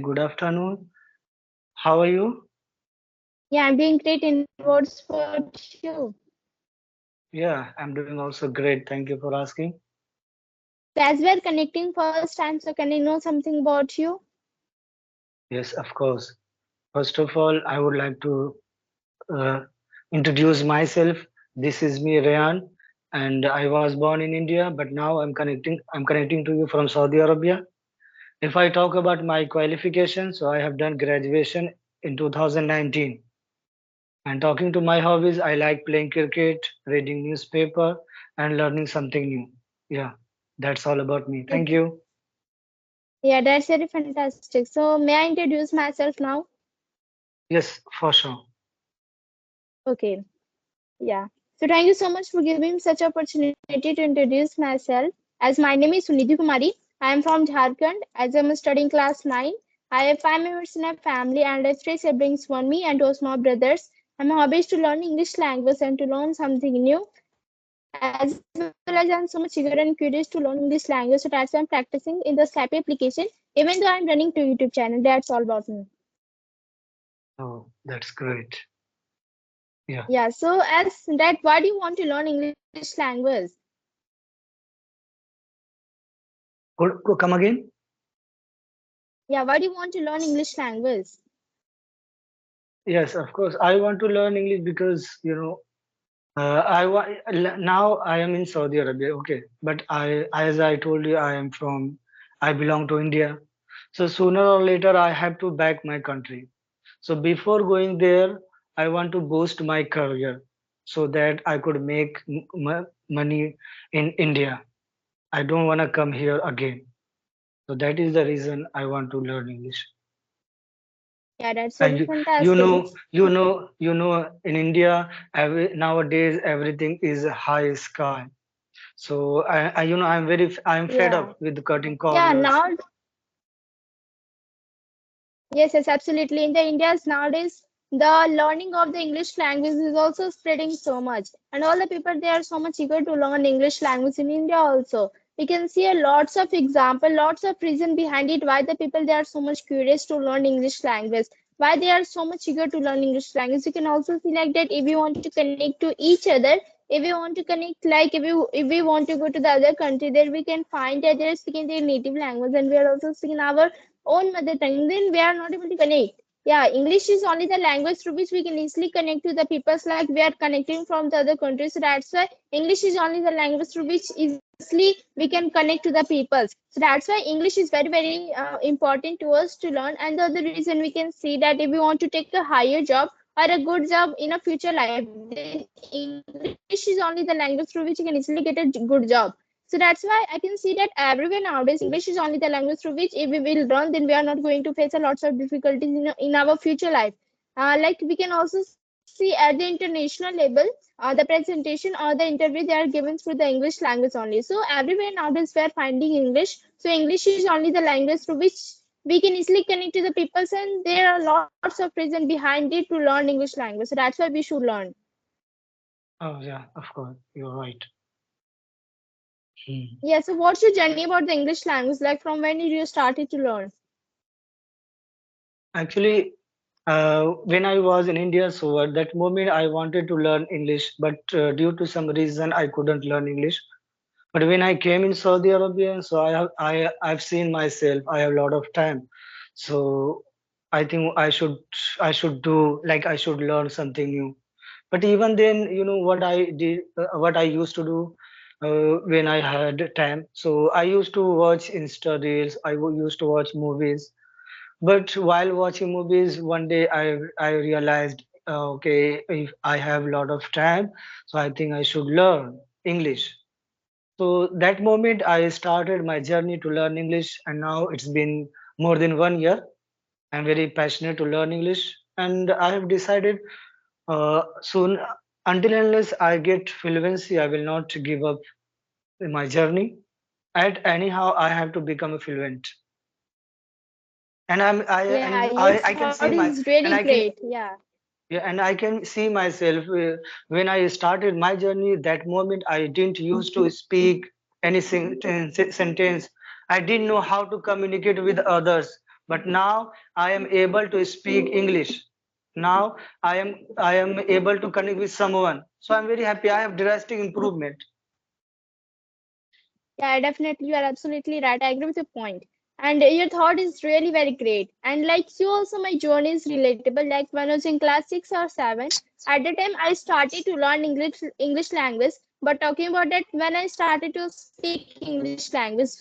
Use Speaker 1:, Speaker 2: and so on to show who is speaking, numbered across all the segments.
Speaker 1: good afternoon. How are you?
Speaker 2: Yeah, I'm doing great in what's about you.
Speaker 1: Yeah, I'm doing also great. Thank you for asking.
Speaker 2: So as we're connecting first time, so can I know something about you?
Speaker 1: Yes, of course. First of all, I would like to uh, introduce myself. This is me, Rayan, and I was born in India, but now I'm connecting to you from Saudi Arabia. If I talk about my qualifications, so I have done graduation in 2019. And talking to my hobbies, I like playing cricket, reading newspaper, and learning something new. Yeah, that's all about me. Thank
Speaker 2: Okay.
Speaker 1: you.
Speaker 2: Yeah, that's very fantastic. So may I introduce myself now?
Speaker 1: Yes, for sure.
Speaker 2: Okay. Yeah. So thank you so much for giving such opportunity to introduce myself. As my name is Sunidhi Kumari, I am from Jharkhand. As I'm studying class 9, I have 5 members in a family and I have 3 siblings, one me and two small brothers. And my hobby is to learn English language and to learn something new. As well as I'm so much eager and curious to learn English language, so that's why I'm practicing in the Skype application. Even though I'm running to YouTube channel, that's all about me.
Speaker 1: Oh, that's great. Yeah.
Speaker 2: Yeah. So as that, why do you want to learn English language?
Speaker 1: Come again?
Speaker 2: Yeah. Why do you want to learn English language?
Speaker 1: Yes, of course. I want to learn English because now I am in Saudi Arabia. Okay, but as I told you, I belong to India. So sooner or later, I have to back my country. So before going there, I want to boost my career so that I could make money in India. I don't want to come here again. So that is the reason I want to learn English.
Speaker 2: Yeah, that's
Speaker 1: And
Speaker 2: very fantastic.
Speaker 1: in India, nowadays everything is high sky. So I'm fed
Speaker 2: Yeah.
Speaker 1: up with cutting
Speaker 2: Yeah.
Speaker 1: corners.
Speaker 2: Now, yes, yes, absolutely. In the India's nowadays, the learning of the English language is also spreading so much, and all the people they are so much eager to learn English language in India also. We can see a lots of example, lots of reason behind it why the people they are so much curious to learn English language, why they are so much eager to learn English language. You can also see like that if we want to connect to each other, if we want to connect like if we want to go to the other country, there we can find that they are speaking their native language, and we are also speaking our own mother tongue, then we are not able to connect. Yeah, English is only the language through which we can easily connect to the peoples like we are connecting from the other countries. So that's why English is only the language through which easily we can connect to the peoples. So that's why English is very, very important to us to learn. And the other reason we can see that if we want to take a higher job or a good job in a future life, then English is only the language through which you can easily get a good job. So that's why I can see that everywhere nowadays English is only the language through which if we will learn, then we are not going to face a lots of difficulties in our future life. Like we can also see at the international level, the presentation or the interview they are given through the English language only. So everywhere nowadays we are finding English. So English is only the language through which we can easily connect to the peoples, and there are lots of reasons behind it to learn English language. So that's why we should learn.
Speaker 1: Oh yeah, of course, you're right. Hmm.
Speaker 2: Yeah. So what's your journey about the English language? Like from when did you started to learn?
Speaker 1: Actually, when I was in India, so at that moment I wanted to learn English, but due to some reason I couldn't learn English. But when I came in Saudi Arabia, so I've seen myself. I have a lot of time, so I think I should do like I should learn something new. But even then, what I did, what I used to do when I had time. So I used to watch Insta reels. Used to watch movies. But while watching movies, one day I realized, okay, if I have a lot of time, so I think I should learn English. So that moment I started my journey to learn English, and now it's been more than 1 year. I'm very passionate to learn English, and I have decided soon, until unless I get fluency, I will not give up in my journey. And anyhow, I have to become a fluent. And
Speaker 2: Yeah, your
Speaker 1: I can
Speaker 2: thought
Speaker 1: see
Speaker 2: is
Speaker 1: my
Speaker 2: really
Speaker 1: and I
Speaker 2: great.
Speaker 1: can
Speaker 2: Yeah.
Speaker 1: yeah, and I can see myself when I started my journey. That moment, I didn't used to speak any sentence. I didn't know how to communicate with others. but now I am able to speak English. Now I am able to connect with someone. So I'm very happy. I have drastic improvement.
Speaker 2: Yeah, definitely. You are absolutely right. I agree with your point. And your thought is really very great. And like you also, my journey is relatable. Like when I was in class 6 or 7, at the time I started to learn English language. But talking about that, when I started to speak English language,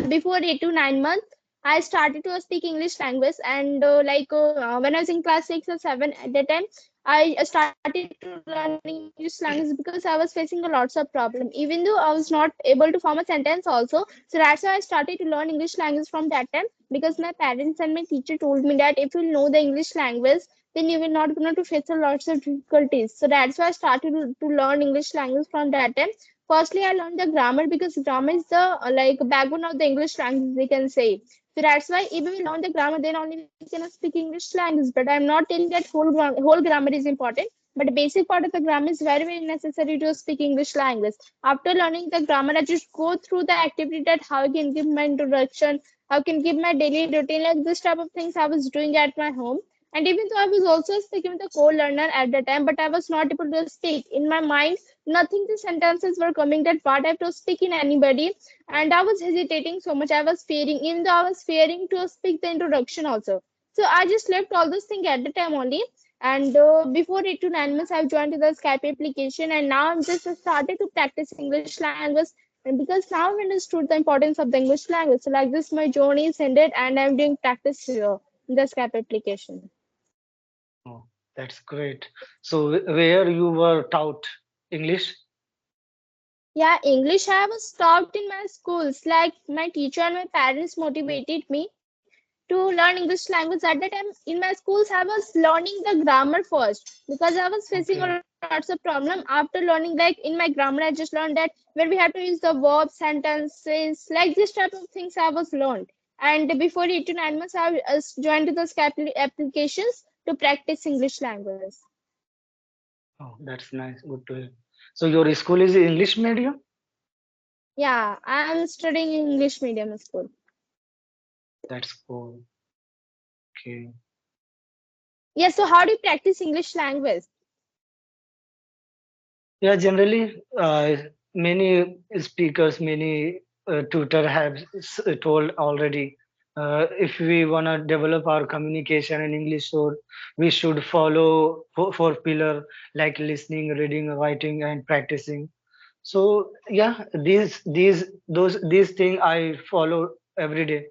Speaker 2: before 8 to 9 months, I started to speak English language. And when I was in class 6 or 7, at that time, I started to learn English language because I was facing a lots of problem. Even though I was not able to form a sentence also, so that's why I started to learn English language from that time because my parents and my teacher told me that if you know the English language, then you will not going to face a lots of difficulties. So that's why I started to learn English language from that time. Firstly, I learned the grammar because grammar is the backbone of the English language, we can say. So that's why if we learn the grammar, then only we can speak English language. But I'm not telling that whole grammar is important. But the basic part of the grammar is very, very necessary to speak English language. After learning the grammar, I just go through the activity that how I can give my introduction, how I can give my daily routine, like this type of things I was doing at my home. And even though I was also speaking with a co-learner at the time, but I was not able to speak. In my mind, nothing the sentences were coming that what I have to speak in anybody. And I was hesitating so much. I was fearing, even though I was fearing to speak the introduction also. So I just left all those things at the time only. And before 8 to 9 months, I've joined to the Skype application, and now I'm just started to practice English language. And because now I've understood the importance of the English language, so like this, my journey is ended, and I'm doing practice here in the Skype application.
Speaker 1: Oh, that's great. So where you were taught English?
Speaker 2: Yeah, English I was taught in my schools. Like my teacher and my parents motivated me to learn English language. At that time in my schools, I was learning the grammar first because I was facing a
Speaker 1: Okay.
Speaker 2: lots of problem. After learning, like in my grammar, I just learned that where we have to use the verb sentences, like this type of things I was learned. And before 8 to 9 months, I joined to the Skype applications to practice English language.
Speaker 1: Oh, that's nice. Good to hear. So your school is English medium?
Speaker 2: Yeah, I am studying in English medium school.
Speaker 1: That's cool. Okay.
Speaker 2: Yeah, so how do you practice English language?
Speaker 1: Yeah, generally, many speakers, many tutor have told already. If we wanna develop our communication in English, so we should follow four pillar like listening, reading, writing, and practicing. So yeah, these things I follow every day,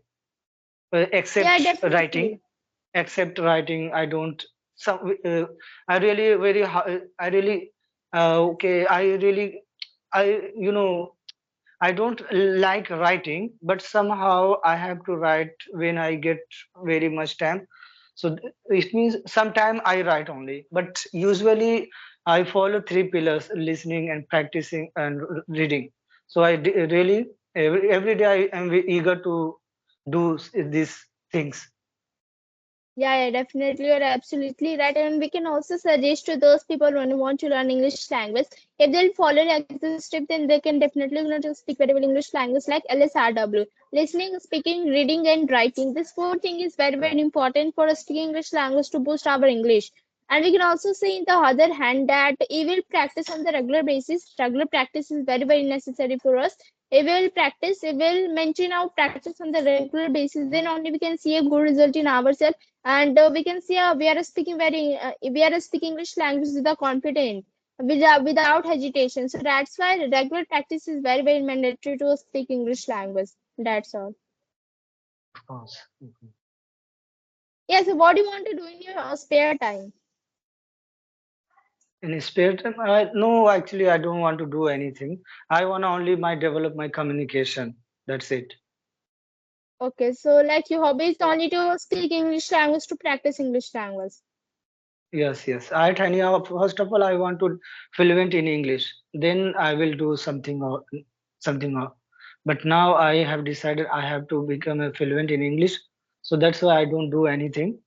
Speaker 2: Yeah,
Speaker 1: except writing.
Speaker 2: definitely.
Speaker 1: Except writing, I don't. Some I really I really okay. I you know I don't like writing, but somehow I have to write when I get very much time. So it means sometime I write only, but usually I follow three pillars: listening and practicing and reading. So really every day I am eager to do these things.
Speaker 2: Yeah, yeah, definitely. You're absolutely right. And we can also suggest to those people when who want to learn English language, if they'll follow like this step, then they can definitely going to speak very well English language like LSRW. Listening, speaking, reading, and writing. This four thing is very, very important for us speaking English language to boost our English. And we can also say in the other hand that we will practice on the regular basis. Regular practice is very, very necessary for us. If we will practice, if we will maintain our practice on the regular basis, then only we can see a good result in ourselves, and we can see we are speaking English language with a confident, without hesitation. So that's why regular practice is very, very mandatory to speak English language. That's all.
Speaker 1: Of course. Mhm.
Speaker 2: Yeah, so what do you want to do in your spare time?
Speaker 1: In spare time, no, actually, I don't want to do anything. I want to only my develop my communication. That's it.
Speaker 2: Okay, so like your hobby is only to speak English language, to practice English language.
Speaker 1: Yes, yes. First of all, I want to fluent in English. Then I will do something or something. But now I have decided I have to become a fluent in English. So that's why I don't do anything,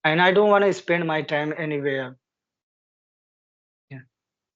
Speaker 1: and I don't want to spend my time anywhere. Yeah.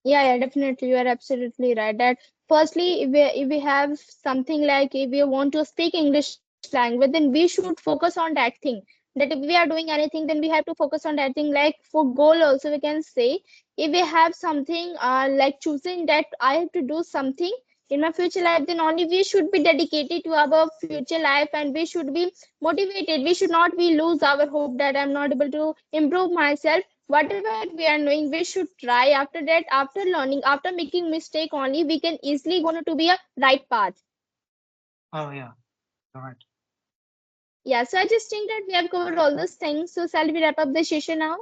Speaker 2: Yeah, yeah, definitely. You are absolutely right. That firstly, if we have something like if we want to speak English language, then we should focus on that thing. that if we are doing anything, then we have to focus on that thing. Like for goal also, we can say if we have something like choosing that I have to do something in my future life, then only we should be dedicated to our future life and we should be motivated. We should not be lose our hope that I'm not able to improve myself. Whatever we are doing, we should try. After that, after learning, after making mistake only, we can easily go to be a right path.
Speaker 1: Oh yeah, all right.
Speaker 2: Yeah, so I just think that we have covered all those things. So shall we wrap up the session now?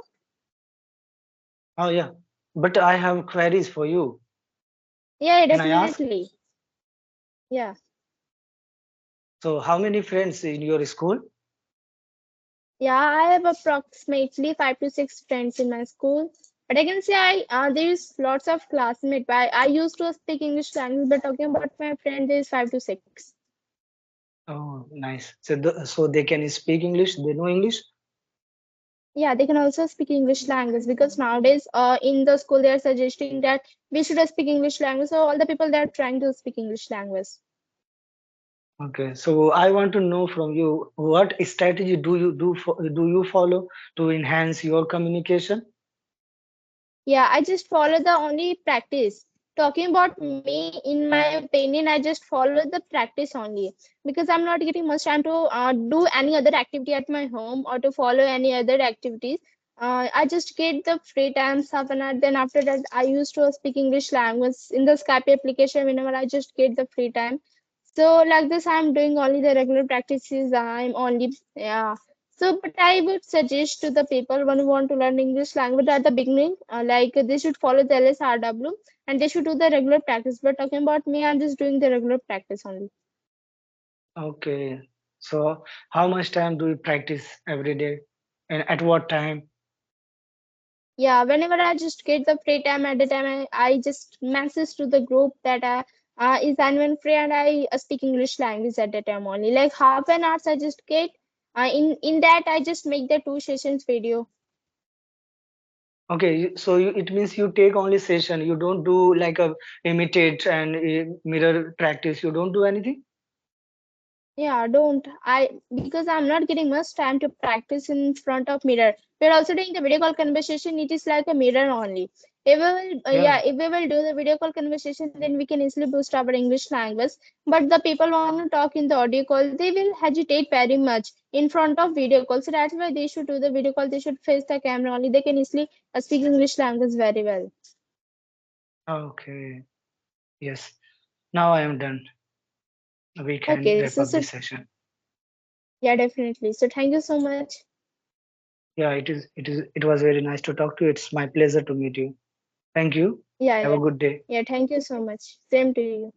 Speaker 1: Oh yeah, but I have queries for you.
Speaker 2: Yeah,
Speaker 1: Can I ask?
Speaker 2: definitely. Yeah.
Speaker 1: So how many friends in your school?
Speaker 2: Yeah, I have approximately 5 to 6 friends in my school. But I can say there is lots of classmates. I used to speak English language, but talking about my friend, there is 5 to 6.
Speaker 1: Oh, nice. So so they can speak English. They know English.
Speaker 2: Yeah, they can also speak English language because nowadays, in the school, they are suggesting that we should speak English language. So all the people they are trying to speak English language.
Speaker 1: Okay, so I want to know from you what strategy do you follow to enhance your communication?
Speaker 2: Yeah, I just follow the only practice. Talking about me, in my opinion, I just follow the practice only because I'm not getting much time to do any other activity at my home or to follow any other activities. I just get the free time, half an hour. Then after that, I used to speak English language in the Skype application whenever I just get the free time. So like this, I'm doing only the regular practices. I'm only yeah. So, but I would suggest to the people when who want to learn English language at the beginning, like they should follow the LSRW and they should do the regular practice. But talking about me, I'm just doing the regular practice only.
Speaker 1: Okay, so how much time do you practice every day, and at what time?
Speaker 2: Yeah, whenever I just get the free time at the time, I just message to the group that is anyone free and I speak English language at the time only. Like half an hour I just get. In that I just make the 2 sessions video.
Speaker 1: Okay, so it means you take only session. You don't do like a imitate and mirror practice. You don't do anything.
Speaker 2: Yeah, don't I because I'm not getting much time to practice in front of mirror. We're also doing the video call conversation. It is like a mirror only. If we will,
Speaker 1: Yeah.
Speaker 2: yeah, if we will do the video call conversation, then we can easily boost our English language. But the people want to talk in the audio call, they will hesitate very much in front of video call. So that's why they should do the video call. They should face the camera only. They can easily speak English language very well.
Speaker 1: Okay. Yes. Now I am done. We can
Speaker 2: Okay,
Speaker 1: wrap up this session.
Speaker 2: yeah, definitely. So thank you so much.
Speaker 1: Yeah, it was very nice to talk to you. It's my pleasure to meet you. Thank you.
Speaker 2: Yeah,
Speaker 1: Have a
Speaker 2: yeah,
Speaker 1: good day.
Speaker 2: yeah. Thank you so much. Same to you.